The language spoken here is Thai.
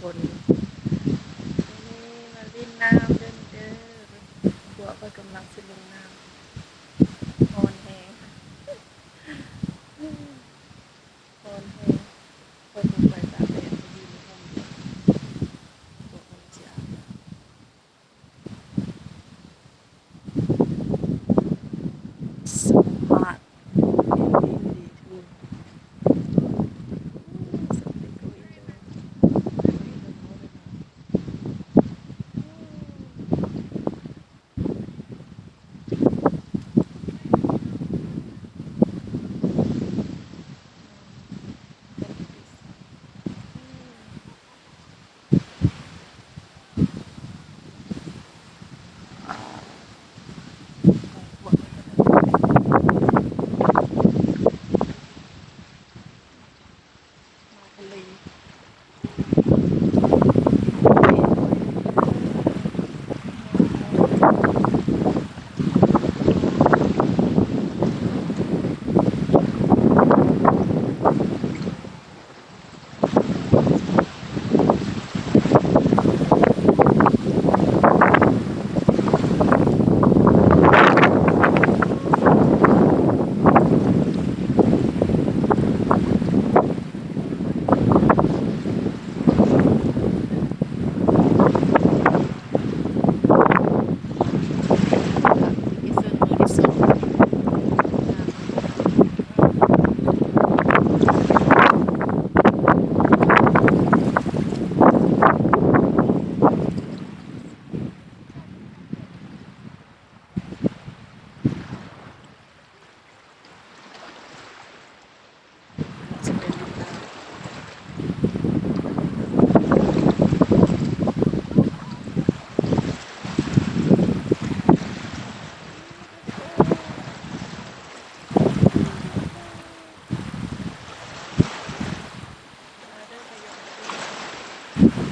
คนนี่มาเล่นน้ำเด้อบัวก็กำลังสิลงน้ำฮอนแฮงฮอนแฮงคนลงไปตากแดดไปยืนในห้องเดียวบัวกำลังสิอาบน้ำสมาร์ทดีทูนสเปกโกอินโดบัวก็มาทะเลที่เสื้อมือที่สุดจะเป็นลินดามาเด้อพยองมาเด้อ